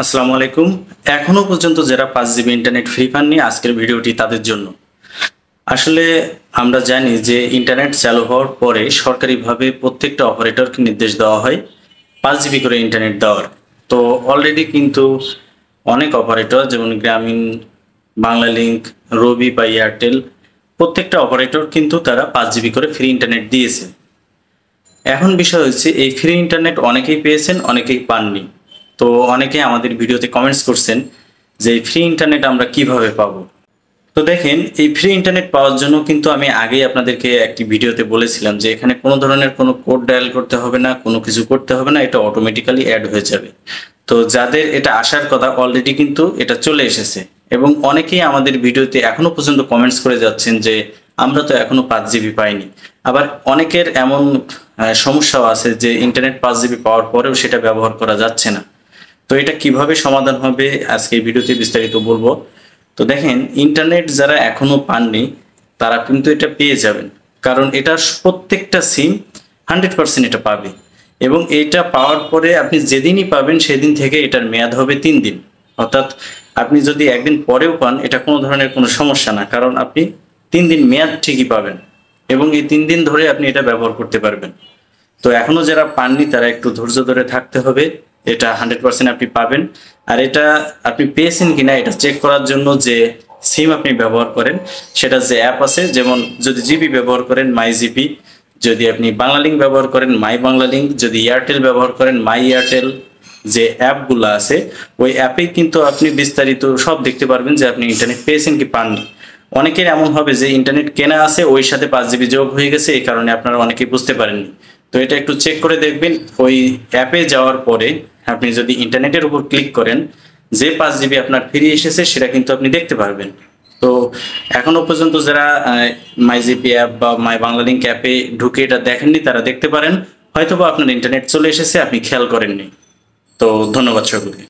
আসসালামু আলাইকুম। এখনো পর্যন্ত যারা 5 জিবি ইন্টারনেট ফ্রি পাননি, আজকের ভিডিওটি তাদের জন্য। আসলে আমরা জানি যে ইন্টারনেট চালু হওয়ার পরে সরকারিভাবে প্রত্যেকটা অপারেটরকে নির্দেশ দেওয়া হয় 5 জিবি করে ইন্টারনেট দেওয়ার। তো অলরেডি কিন্তু অনেক অপারেটর যেমন গ্রামীণ, বাংলালিংক, রবি বা এয়ারটেল প্রত্যেকটা অপারেটর কিন্তু তারা 5 জিবি করে ফ্রি ইন্টারনেট দিয়েছে। এখন বিষয় হচ্ছে এই ফ্রি ইন্টারনেট অনেকেই পেয়েছেন, অনেকেই পাননি। তো অনেকেই আমাদের ভিডিওতে কমেন্টস করছেন যে এই ফ্রি ইন্টারনেট আমরা কিভাবে পাবো। তো দেখেন, এই ফ্রি ইন্টারনেট পাওয়ার জন্য কিন্তু আমি আগেই আপনাদেরকে একটি ভিডিওতে বলেছিলাম যে এখানে কোনো ধরনের কোনো কোড ডায়াল করতে হবে না, কোনো কিছু করতে হবে না, এটা অটোমেটিক্যালি অ্যাড হয়ে যাবে। তো যাদের এটা আসার কথা অলরেডি কিন্তু এটা চলে এসেছে, এবং অনেকেই আমাদের ভিডিওতে এখনো পর্যন্ত কমেন্টস করে যাচ্ছেন যে আমরা তো এখনো 5 জিবি পাইনি। আবার অনেকের এমন সমস্যাও আছে যে ইন্টারনেট 5 জিবি পাওয়ার পরেও সেটা ব্যবহার করা যাচ্ছে না। তো এটা কিভাবে সমাধান হবে আজকে এই ভিডিওতে বিস্তারিত বলবো। তো দেখেন, ইন্টারনেট যারা এখনো পাননি তারা কিন্তু এটা পেয়ে যাবেন, কারণ এটা প্রত্যেকটা সিম 100% এটা পাবে। এবং এটা পাওয়ার পরে আপনি যেদিনই পাবেন সেদিন থেকে এটার মেয়াদ হবে 3 দিন। অর্থাৎ আপনি যদি একদিন পরেও পান এটা কোনো ধরনের কোনো সমস্যা না, কারণ আপনি 3 দিন মেয়াদ ঠিকই পাবেন এবং এই 3 দিন ধরে আপনি এটা ব্যবহার করতে পারবেন। তো এখনো যারা পাননি তারা একটু ধৈর্য ধরে থাকতে হবে। এটা 100% আপনি পাবেন। আর এটা আপনি পেয়েছেন কিনা এটা চেক করার জন্য যে সিম আপনি ব্যবহার করেন সেটা যে অ্যাপ আছে, যেমন যদি জিবি ব্যবহার করেন মাই জিবি, যদি আপনি বাংলালিংক ব্যবহার করেন মাই বাংলালিংক, যদি এয়ারটেল ব্যবহার করেন মাই এয়ারটেল, যে অ্যাপগুলো আছে ওই অ্যাপেই কিন্তু আপনি বিস্তারিত সব দেখতে পারবেন যে আপনি ইন্টারনেট পেয়েছেন কি পাননি। অনেকের এমন হবে যে ইন্টারনেট কেনা আছে, ওই সাথে 5 জিবি যোগ হয়ে গেছে, এই কারণে আপনারা অনেকেই বুঝতে পারেননি। তো এটা একটু চেক করে দেখবেন। ওই অ্যাপে যাওয়ার পরে আপনি যদি ইন্টারনেটের উপর ক্লিক করেন, যে 5 জিবি আপনার ফ্রি এসেছে সেটা কিন্তু আপনি দেখতে পারবেন। তো এখনো পর্যন্ত যারা মাই জিপি অ্যাপ বা মাই বাংলালিংক অ্যাপে ঢুকে এটা দেখেননি তারা দেখতে পারেন, হয়তোবা আপনার ইন্টারনেট চলে এসেছে আপনি খেয়াল করেননি। তো ধন্যবাদ সকলকে।